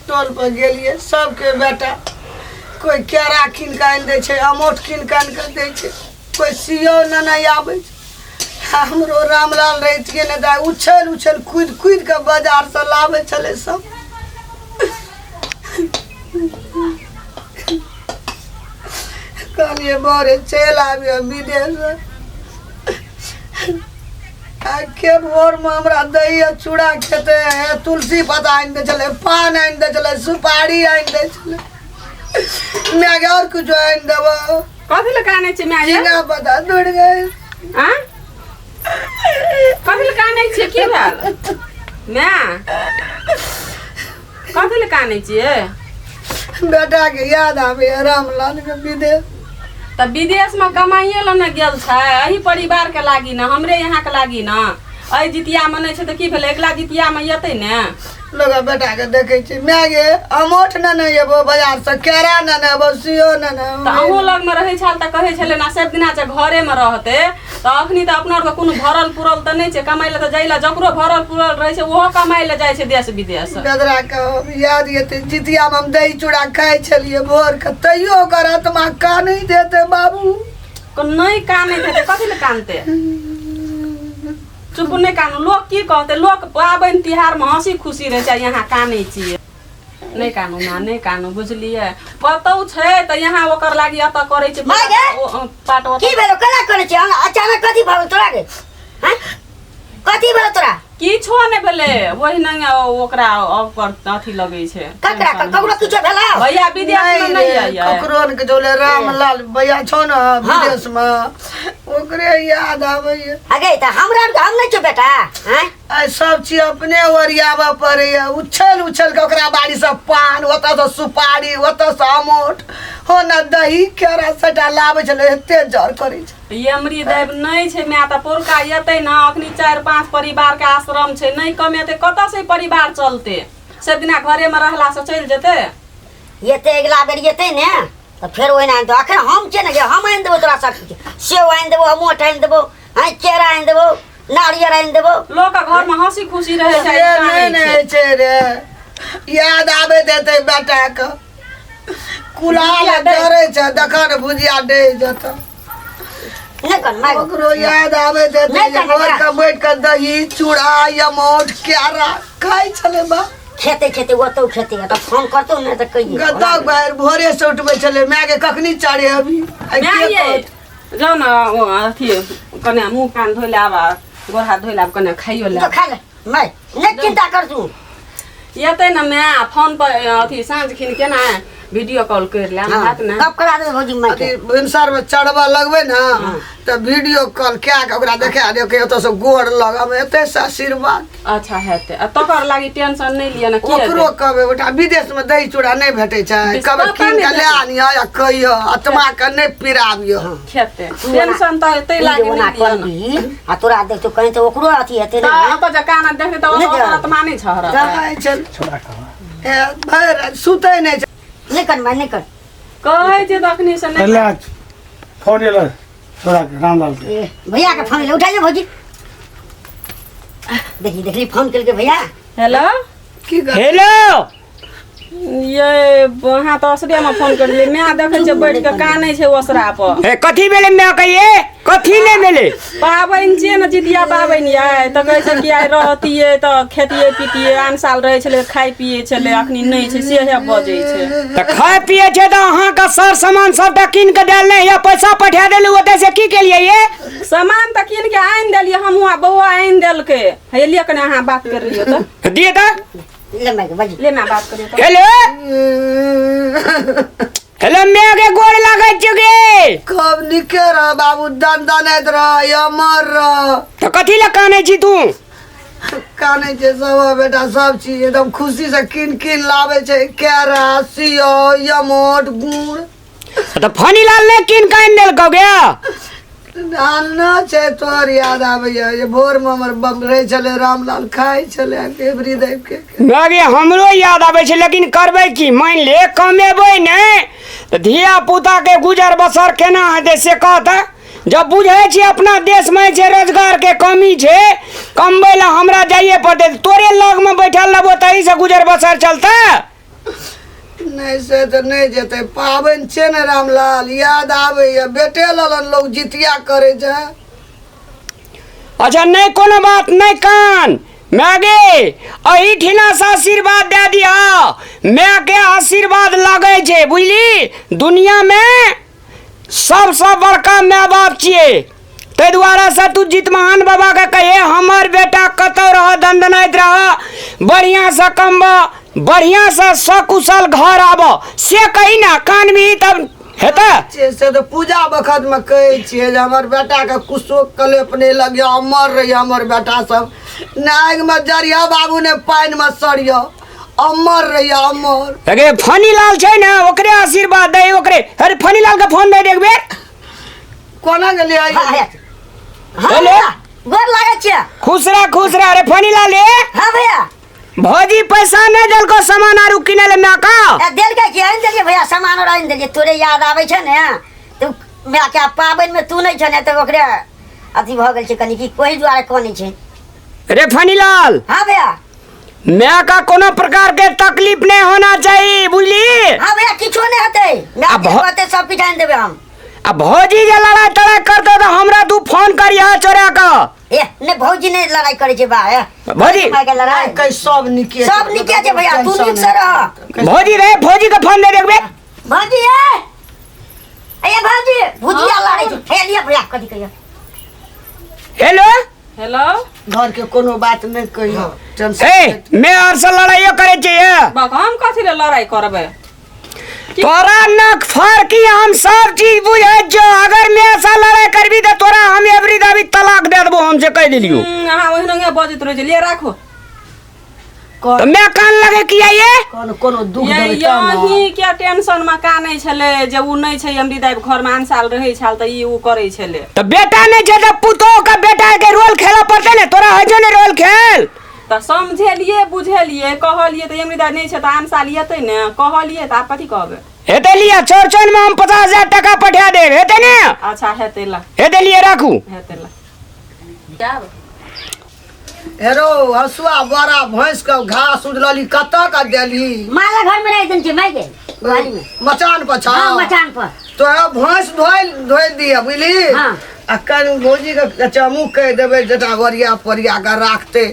Toll पर गेलिए सबके बेटा कोई केरा कीन के आनि दै छै अमोट कीन के आनि के दै छै कोई सियो नहीं आबै छै हमरो रामलाल रहितिए ने दाय उछल उछल कूद कूद के बाजार से लाबै छले सब कहलिए बड़े चल आबियो विदेश के भोर में हमरा दही चूड़ा खेते तुलसी पत्ता आनि दे चले पान आनि दे चले सुपारी आनि दे चले मैं और कुछ आनि देबो कथी ले काने छी मैं जिंगा पता दूर गए हां कथी ले काने छी की भेल मैं कथी ले काने छी बेटा के याद आवे रामलाल के विदेश त विदेश में कमाइए ल न गेल छै एही परिवार के लागी न हमरे यहाँ के लागी न एहि जितिया मनै छै त की भेलै एकला जितिया में येतै ने लोग बेटा के देखे छी मैं गे अमोठ न एबो बाजार से केरा न एबो सियो न त अहू लग में रहै छल त कहै छले ना सब दिना छै घरे में रहते त अखनी त अपना के कोनो भरल पुरल त नै छै कमाइ ल त जाइला जकरो भरल पुरल रहै छै ओहो कमाइ ल जाइ छै देश विदेश बेदरा के याद येते जितिया में हम दही चूड़ा खाइ छलिए भोर के तैयो ओकर आत्मा कानै देते बाबू को नै कानै देते कथि ले कानते चुप नहीं कानू लोग की कहते लोग पाबन तिहार में हंसी खुशी रहे छै यहाँ कानै छियै नहीं कानू ना नहीं कानू बुझलिए पतौ छै त यहाँ ओकर लागि अत करै छै पाट की भेलो कला करै छै अचानक कथि भलो तोरा गे हैं कथि भेलो तोरा किछो नै भेले वही नंगे ओकरा ओकर अथी लगै छै ककरा ककरो किछो भेला भैया विदेश में नहीं आया ककरो न के जोले रामलाल भैया छौ न विदेश में ओकरे याद आवे आगे त हमरा हम नै छ बेटा हैं आ सब चीज अपने ओरियाबा पड़े उछल उछल के ओकरा बाड़ी से पान ओता से सुपारी ओता से अमोट हो न दही केरा सटा लाबै छले एते जर करै छै यमरी देव नहीं छै मैं त पोरका येतै न अखनी 4-5 परिवार के आश्रम छै नहीं कमेते कत से परिवार चलते सब दिना घरे में रहला से चल जेते येते अगला बेर येते ने त फेर ओइना आइन दो अखन हम छै ने हम आइन देबो तोरा सब सेव आइन देबो अमोट आइन देबो हैं केरा आइन देबो नारियल आइन देबो लोग के घर में हंसी खुशी रहे छै नहीं नहीं छै रे याद आवे देते बेटा के कुलाल करे छै दखन भुजिया दे जत नहीं कर माय ओकरो याद आवे देते घर के बैठ के दही चूड़ा अमोट केरा खाइ छले बा खेते खेते ओतो खेते त फोन करतो ने त कहिए गता बाहर भोरे से उठबै छले मैं के कखनी चढ़े अभी जाओ ना अथी कने मुंह कान धोइले आबा गोर हाथ धोइले आब कने खाइयो ले तो खा ले मैं नहीं चिंता कर तू येते न मैं फोन पर अथी सांझ खिन के ना वीडियो कॉल कर ले हम हाथ ना कब करा दे भौजी मैं अथी भिनसर में चढ़वा लगबे ना त वीडियो कॉल क्या के ओकरा देखा दे के ओतो से गोड़ लगब एते से आशीर्वाद अच्छा हेते तकर लागि टेंशन नहीं लिया ना की ओकरो कहबे बेटा विदेश में दही चूड़ा नहीं भेटै छै कबे कीन के ले आनियो या कहियो आत्मा के नहीं पिराबियो खेते टेंशन त एते लागि नहीं करबी आ तोरा देख तो कहीं तो ओकरो अथी हेते त अब जे काना देखे त ओकर आत्मा नहीं छहर जाय चल छोड़ा कह ए भर सुतै नहीं नहीं कर मैं नहीं कर कहै छै तखनी से नहीं पहले फोन ले छोड़ा रामलाल के भैया का फोन ले उठाइए भौजी देखी देखी फोन करके भैया हेलो की हेलो ये वहां तो असरिया में फोन कर ले मैं देखे छै बैठ के कानै छै ओसरा पर ए कथी भेले मैं कहिए कथी नै भेले पाबैन छियै न जितिया पाबैन आइ त कहै छै कि आइ रहतिए त खेतिए पीतिए आन साल रहै छले खाइ पिए छले अखनी नै छै सेहे बजै छै त खाय पिए छै त अहाँ का सर सामान सबटा कीन के देल नै या पैसा पठा देलु ओते से की केलिए ये सामान त कीन के आइन देलिए हमहुआ बौआ आइन देलके हे लिए कने अहाँ बात कर लियो त दिए त ले मैं भौजी ले मैं बात करियो त हेलो हेलो मैं के गोड़ लागै छै गे कब निके रह बाबू दन दनैत रह अमर रह त कथी ल कानै छी तू कानै छै सब बेटा सब चीज एकदम खुशी से कीन कीन लावे छै केरा सियो अमोट गुड़ त फनी लाल ने कीन काइन देल कौ गया ना छै तोर याद आबैया ये भोर में हमर बम रहे छले रामलाल खाइ छले एवरी देव के बागे हमरो याद आबै छै लेकिन करबै की मान ले कमेबै नै त धिया पुता के गुजर बसर केना हेतै से कहता जब बुझे छी अपना देश में जे रोजगार के कमी छै कमबै ला हमरा जाइए पड़तै तोरे लग में बैठल रहबो तही से गुजर बसर चलता नहीं से तो नहीं जेते पाबनि छै ने रामलाल याद आवे या बेटे ललन लोग जितिया करे छै अच्छा नहीं कोनो बात नहीं कान मैगे अहिठिना से आशीर्वाद दे दिया मैं के आशीर्वाद लगे छे बुझली दुनिया में सबसे बड़का माय बाप छिए ते द्वारा से तू जितमान बाबा के कहे हमर बेटा कतौ रह दंदनाइत रह बढ़िया से कमबा बढ़िया से सकुशल घर आब से कही ना कान भी तब हेता से तो पूजा बखत में कहे छिए जे हमर बेटा के कुछो कलेप नहीं लगे अमर रही हमर बेटा सब नाग में जरिया बाबू ने पानी में सरिया अमर रही अमर अगे फनी लाल छै ना ओकरे आशीर्वाद दे ओकरे अरे फनी लाल का फोन दे दे एक बेर कोना के ले आई हेलो गोर लागे छे खुश रह अरे फनी लाल हां भैया भौजी पैसा नहीं दल को सामान आरु किने ले मैं का दिल के आइन देलिए भैया सामान और आइन देलिए तोरे याद आवे छे ने तू मैं क्या पाबन में तू नहीं छे ने तो ओकरे अथी भ गेल छे कनी की कोई द्वारा कोनी छे रे फनी लाल हां भैया मैं का कोनो प्रकार के तकलीफ नहीं होना चाहिए बुझली हां भैया किछो नहीं होते मैं कहते सब कुछ आइन देबे हम अब भौजी जे लड़ाई तड़ाई करते तो हमरा तू फोन करिया चोरा का ए ने भौजी ने लड़ाई करे छे बा भौजी के लड़ाई कई सब निके छे भैया तू नीक से रह भौजी रे भौजी का फोन दे दे एक बेर भौजी ए भौजी भुजिया लड़ाई छे हे लिया भैया कथि कहिया हेलो हेलो घर के कोनो बात नहीं कहियो टेंशन ए मैं और से लड़ाई करे चाहिए बाक हम कथी ले लड़ाई करबे तोरा नक फर की हम सब चीज बुझे जो अगर मैं ऐसा लड़ाई करबी तो तोरा हम एवरी दावी तलाक दे देबो हमसे कह दिलियो अहाँ ओहिना बजैत रहै छै ले राखो तो मैं कान लगे किया ये कोनो दुख ये दर्द यही क्या टेंशन में कानै छले जे उ नहीं छै अमृताई घर में आन साल रहै छाल त ई उ करै छले तो बेटा नहीं छै तो पुतो का बेटा के रोल खेला पड़ते ने तोरा है जो ने रोल खेल त समझेलिए बुझेलिए कहलिए त अमृताई नहीं छै त आन साल येतै ने कहलिए त आप कथी कहबे हेते लिया चौरचन में हम 50,000 टका पठा देब हेते ने अच्छा हेतै ला हेते लिए राखू हेतै ला क्या हेरो हसुआ बड़ा भैंस के घास उजलली कत का देली माला घर में रह दिन छे मैं के वाली में मचान पर छा हां मचान पर तो भैंस धोइ दिया बुझली हां आ कल भौजी के चमू कह देबे जटा वरिया परिया के राखते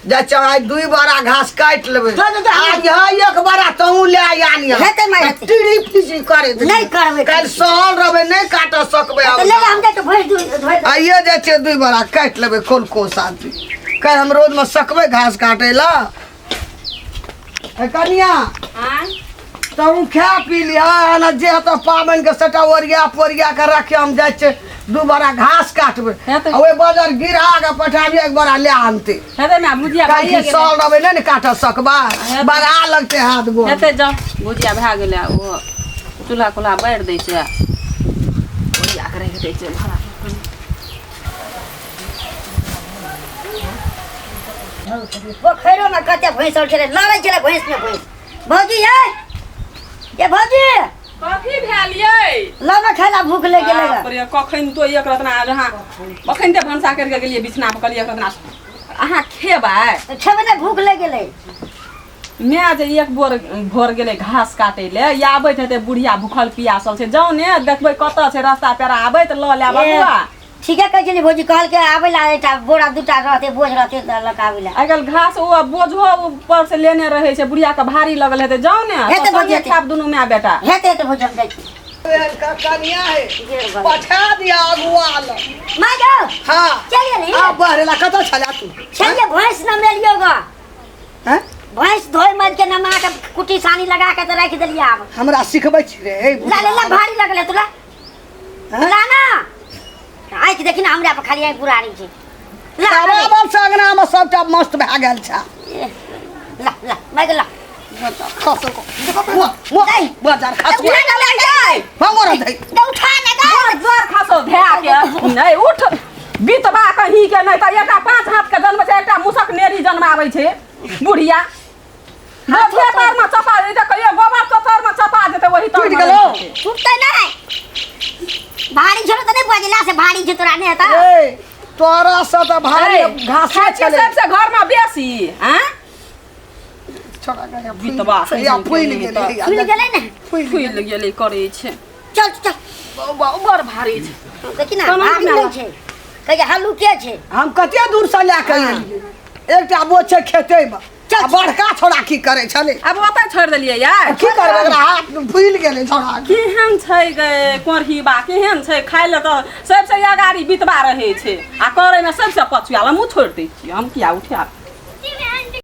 जा चाहे दुई बारा घास काट लेबे आज है एक बारा तऊ ले आनिया हेते मैं हेते टिड़ी फिसी करे नहीं करबे कल सहल रहबे नहीं काट सकबे तो ले हम के तो भैंस धोइ आइए जे छे दुई बारा काट लेबे कोन को साथी कल हम रोज में सकबे घास काटे ला ए कनिया हां तू खा पी लिया ना जे तो पाबन के सटा ओरिया पोरिया के रखे हम जाय छे दू बारा घास काटबे हेतै। ओए बाजार गिरा के पठाबिए एक बारा ले आनते हेतै मैं भुजिया काहे भाइए कि सॉल रबे नहीं काट सकबा हेतै। बड़ा लगते हाथ गो हेतै जा भुजिया भए गेलै ओ चूल्हा कुल्हा बारि दै छै ओरिया के रखि दै छै भरा पोखरो में कते भैंस और छले लड़ै छले भैंस में भैंस भौजी ये भौजी कथी भेल यै लगा खाला भूख लग गेलै बाप रे कखन तो एक रत्ना जहाँ अखन ते भनसा करके गेलिए बिछना पर कहलिए रत्ना अहाँ खेबै तो खेबे ने भूख लग गेलै मैं जे एक बोर भोर गेलै घास काटे ले या आबैत हेतै बुढ़िया भूखल पियासल छै जाउ ने देखबै कतऽ छै रास्ता पेरा आबै तऽ लऽ ले बबुआ ठीके कहै छली भौजी कहल के आबै ला एकटा बोरा दूटा रहते बोझ रहते त लकाबै ला आइ काल्हि घास ओ बोझो ऊपर से लेने रहै छै बुढ़िया के भारी लगल हेतै जाउ ने हेतै भौजी, संगे खाब दुनू माय बेटा हेते तो भौजी हम जाइ छी कनिया है पठा दिया अगुआल माय गो हां चलिए नी आ बहरेला कत छला तू चलिए भैंस न मेलियो गो हैं भैंस धोइ मज के नमा के कुटी सानी लगा के त राख देलिए आब हमरा सिखबै छी रे ला ले ला भारी लगले तुला ला ना आइ के देखि ना हमरा पर खाली आइ पुरानी छै ला सारा ला वर्ष अंगना में सबटा मस्त भए गेल छ ला ला माय गो ला खसो को मो बाजार खसो भंगोर दे उठा ना गा जोर खासो भए के नहीं उठ बीतबा कहीं के नहीं त एकटा 5 हाथ के जन्म छै एकटा मुसक नेरी जन्माबै छै बुढ़िया हाथे पैर में चपा देते कहियो गोबर चतर में चपा देते वही टूट गेलो टूटते नहीं भारी छोड़ तो नहीं बजला से भारी छै तोरा ने त ए तोरा से त भारी घास खाए चले सबसे घर में बेसी हैं छोड़ा गया बितवा या फूल गेले फूल गेलै ने फूल गेलै करै छै चल चल बड़ भारी छै देखी ना कोना भाग केना? लै छै कहिया हल्लू के छै हम कते दूर से लए के एलियै एकटा बोझ छै खेते में आ बड़का छोड़ा की करे छले अब ओतय छोड़ि देलियै यार की करबै एकरा हाथ फूल गेलै छोड़ा केहन छै गे कोरहीबा केहन छै खाय ले तऽ सबसे अगाड़ी बितबा रहै छै आ करैमे सबसे पछुआ हमहूँ छोड़ि दै छियै हम किया उठा